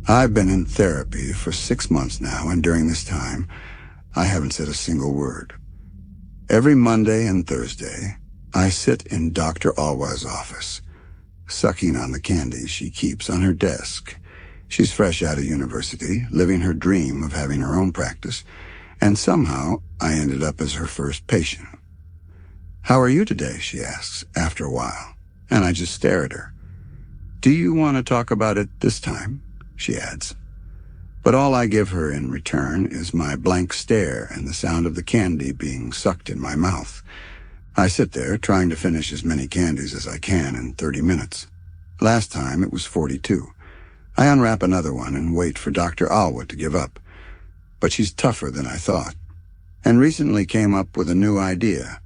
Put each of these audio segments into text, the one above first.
I've been in therapy for 6 months now, and during this time, I haven't said a single word. Every Monday and Thursday, I sit in Dr. Alwa's office, sucking on the candy she keeps on her desk. She's fresh out of university, living her dream of having her own practice, and somehow I ended up as her first patient. "How are you today?" she asks after a while, and I just stare at her. "Do you want to talk about it this time?" she adds. But all I give her in return is my blank stare and the sound of the candy being sucked in my mouth. I sit there trying to finish as many candies as I can in 30 minutes. Last time it was 42. I unwrap another one and wait for Dr. Alwa to give up. But she's tougher than I thought, and recently came up with a new idea.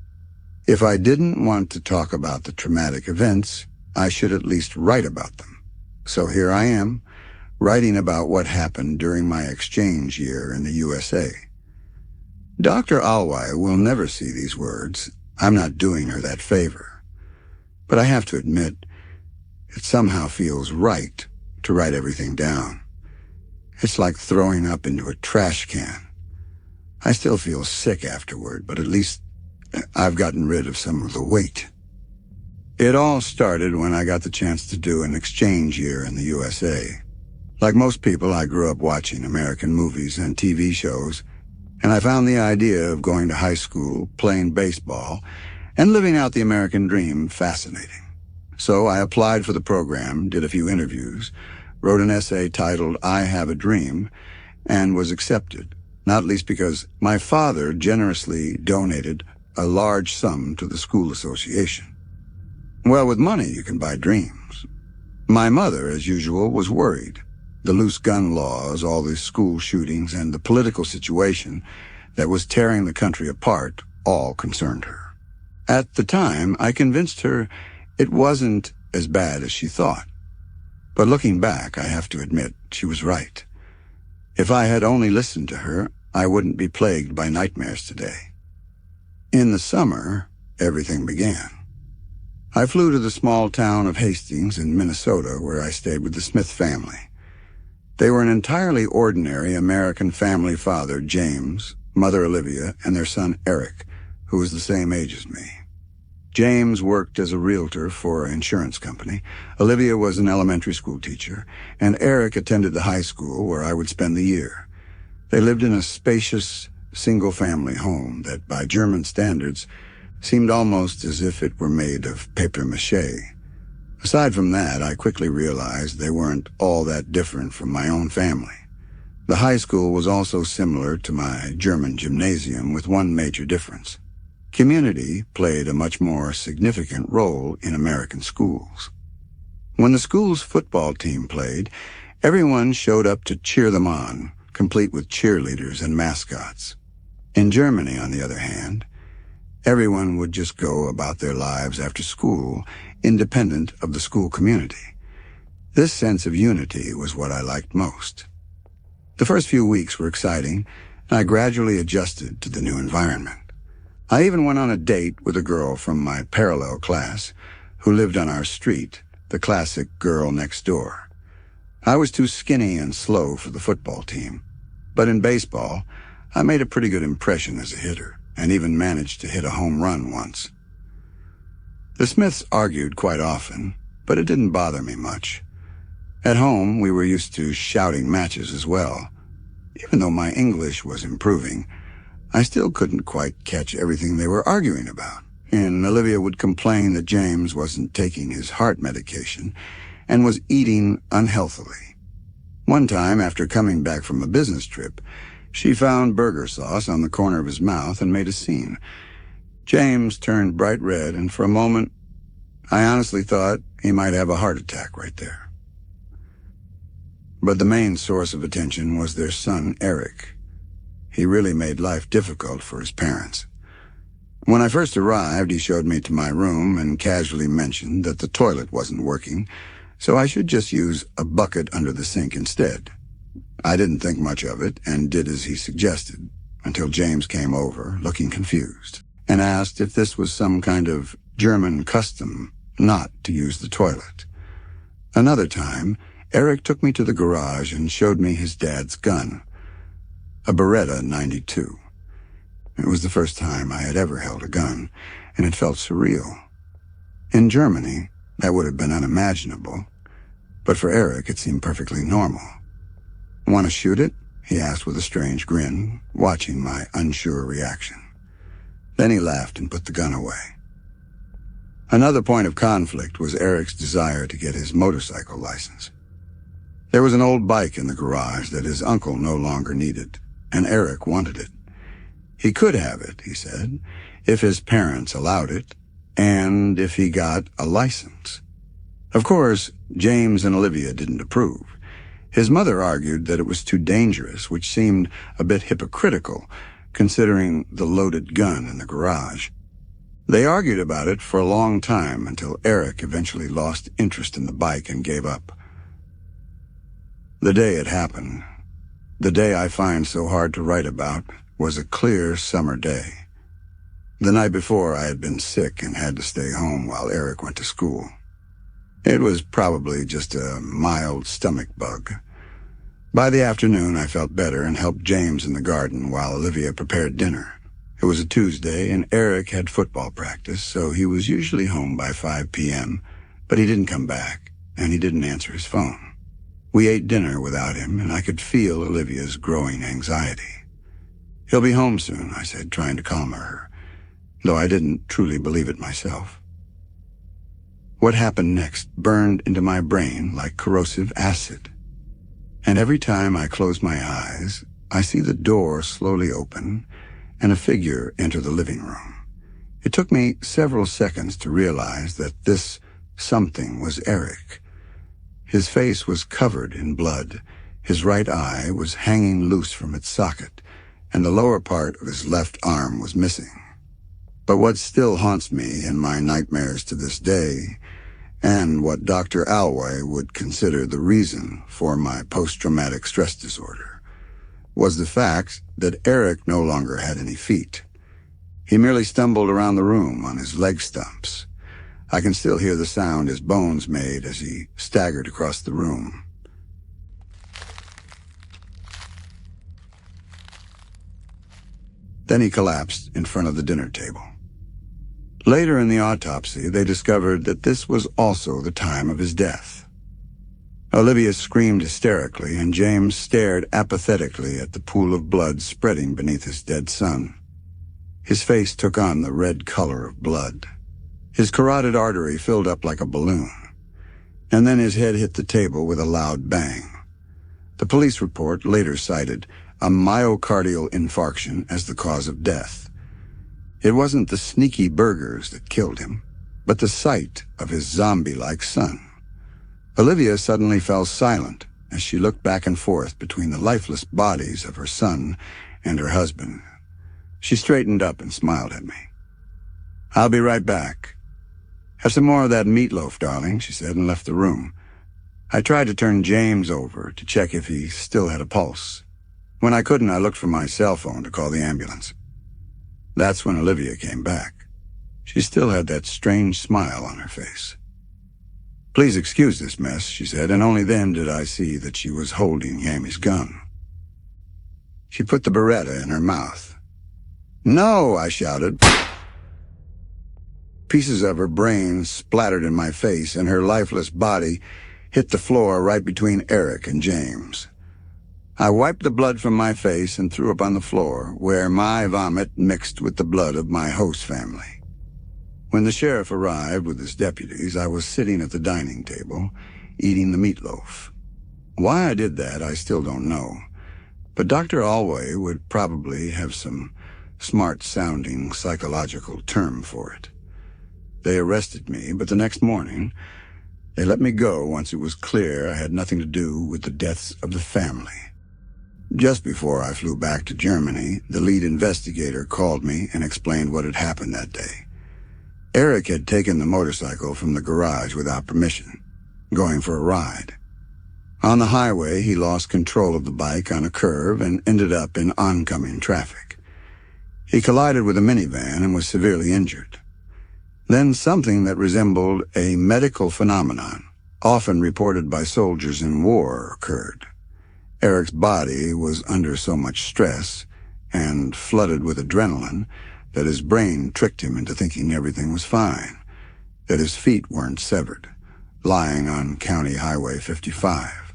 If I didn't want to talk about the traumatic events, I should at least write about them. So here I am, writing about what happened during my exchange year in the USA. Dr. Alwai will never see these words. I'm not doing her that favor. But I have to admit, it somehow feels right to write everything down. It's like throwing up into a trash can. I still feel sick afterward, but at least I've gotten rid of some of the weight. It all started when I got the chance to do an exchange year in the USA. Like most people, I grew up watching American movies and TV shows, and I found the idea of going to high school, playing baseball, and living out the American dream fascinating. So I applied for the program, did a few interviews, wrote an essay titled "I Have a Dream," and was accepted, not least because my father generously donated a large sum to the school association. Well, with money you can buy dreams. My mother, as usual, was worried. The loose gun laws, all the school shootings, and the political situation that was tearing the country apart all concerned her. At the time, I convinced her it wasn't as bad as she thought. But looking back, I have to admit she was right. If I had only listened to her, I wouldn't be plagued by nightmares today. In the summer, everything began. I flew to the small town of Hastings in Minnesota, where I stayed with the Smith family. They were an entirely ordinary American family father, James, mother Olivia, and their son Eric, who was the same age as me. James worked as a realtor for an insurance company, Olivia was an elementary school teacher, and Eric attended the high school where I would spend the year. They lived in a spacious, single-family home that, by German standards, seemed almost as if it were made of papier-mâché. Aside from that, I quickly realized they weren't all that different from my own family. The high school was also similar to my German gymnasium, with one major difference. Community played a much more significant role in American schools. When the school's football team played, everyone showed up to cheer them on, complete with cheerleaders and mascots. In Germany, on the other hand, everyone would just go about their lives after school, independent of the school community. This sense of unity was what I liked most. The first few weeks were exciting, and I gradually adjusted to the new environment. I even went on a date with a girl from my parallel class who lived on our street, the classic girl next door. I was too skinny and slow for the football team, but in baseball, I made a pretty good impression as a hitter, and even managed to hit a home run once. The Smiths argued quite often, but it didn't bother me much. At home, we were used to shouting matches as well. Even though my English was improving, I still couldn't quite catch everything they were arguing about, and Olivia would complain that James wasn't taking his heart medication and was eating unhealthily. One time, after coming back from a business trip, she found burger sauce on the corner of his mouth and made a scene. James turned bright red, and for a moment, I honestly thought he might have a heart attack right there. But the main source of attention was their son, Eric. He really made life difficult for his parents. When I first arrived, he showed me to my room and casually mentioned that the toilet wasn't working, so I should just use a bucket under the sink instead. I didn't think much of it and did as he suggested, until James came over, looking confused, and asked if this was some kind of German custom not to use the toilet. Another time, Eric took me to the garage and showed me his dad's gun, a Beretta 92. It was the first time I had ever held a gun, and it felt surreal. In Germany, that would have been unimaginable, but for Eric it seemed perfectly normal. "Want to shoot it?" he asked with a strange grin, watching my unsure reaction. Then he laughed and put the gun away. Another point of conflict was Eric's desire to get his motorcycle license. There was an old bike in the garage that his uncle no longer needed, and Eric wanted it. He could have it, he said, if his parents allowed it, and if he got a license. Of course, James and Olivia didn't approve. His mother argued that it was too dangerous, which seemed a bit hypocritical, considering the loaded gun in the garage. They argued about it for a long time until Eric eventually lost interest in the bike and gave up. The day it happened, the day I find so hard to write about, was a clear summer day. The night before, I had been sick and had to stay home while Eric went to school. It was probably just a mild stomach bug. By the afternoon, I felt better and helped James in the garden while Olivia prepared dinner. It was a Tuesday, and Eric had football practice, so he was usually home by 5 p.m., but he didn't come back, and he didn't answer his phone. We ate dinner without him, and I could feel Olivia's growing anxiety. "He'll be home soon," I said, trying to calm her, though I didn't truly believe it myself. What happened next burned into my brain like corrosive acid. And every time I close my eyes, I see the door slowly open and a figure enter the living room. It took me several seconds to realize that this something was Eric. His face was covered in blood, his right eye was hanging loose from its socket, and the lower part of his left arm was missing. But what still haunts me in my nightmares to this day, and what Dr. Alway would consider the reason for my post-traumatic stress disorder, was the fact that Eric no longer had any feet. He merely stumbled around the room on his leg stumps. I can still hear the sound his bones made as he staggered across the room. Then he collapsed in front of the dinner table. Later in the autopsy, they discovered that this was also the time of his death. Olivia screamed hysterically, and James stared apathetically at the pool of blood spreading beneath his dead son. His face took on the red color of blood. His carotid artery filled up like a balloon, and then his head hit the table with a loud bang. The police report later cited a myocardial infarction as the cause of death. It wasn't the sneaky burgers that killed him, but the sight of his zombie-like son. Olivia suddenly fell silent as she looked back and forth between the lifeless bodies of her son and her husband. She straightened up and smiled at me. "I'll be right back. Have some more of that meatloaf, darling," she said, and left the room. I tried to turn James over to check if he still had a pulse. When I couldn't, I looked for my cell phone to call the ambulance. That's when Olivia came back. She still had that strange smile on her face. "Please excuse this mess," she said, and only then did I see that she was holding Yammy's gun. She put the Beretta in her mouth. "No!" I shouted. Pieces of her brain splattered in my face, and her lifeless body hit the floor right between Eric and James. I wiped the blood from my face and threw up on the floor, where my vomit mixed with the blood of my host family. When the sheriff arrived with his deputies, I was sitting at the dining table, eating the meatloaf. Why I did that, I still don't know, but Dr. Alway would probably have some smart-sounding psychological term for it. They arrested me, but the next morning, they let me go once it was clear I had nothing to do with the deaths of the family. Just before I flew back to Germany, the lead investigator called me and explained what had happened that day. Eric had taken the motorcycle from the garage without permission, going for a ride. On the highway, he lost control of the bike on a curve and ended up in oncoming traffic. He collided with a minivan and was severely injured. Then something that resembled a medical phenomenon, often reported by soldiers in war, occurred. Eric's body was under so much stress and flooded with adrenaline that his brain tricked him into thinking everything was fine, that his feet weren't severed, lying on County Highway 55.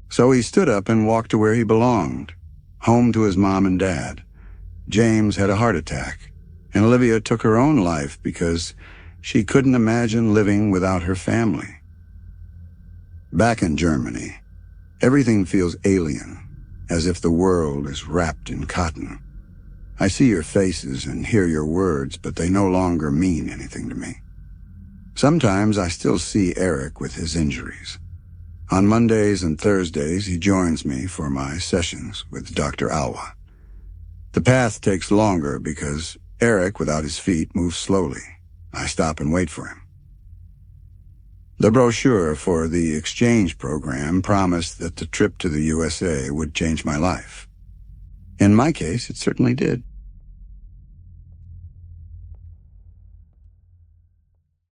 So he stood up and walked to where he belonged, home to his mom and dad. James had a heart attack, and Olivia took her own life because she couldn't imagine living without her family. Back in Germany, everything feels alien, as if the world is wrapped in cotton. I see your faces and hear your words, but they no longer mean anything to me. Sometimes I still see Eric with his injuries. On Mondays and Thursdays, he joins me for my sessions with Dr. Alwa. The path takes longer because Eric, without his feet, moves slowly. I stop and wait for him. The brochure for the exchange program promised that the trip to the USA would change my life. In my case, it certainly did.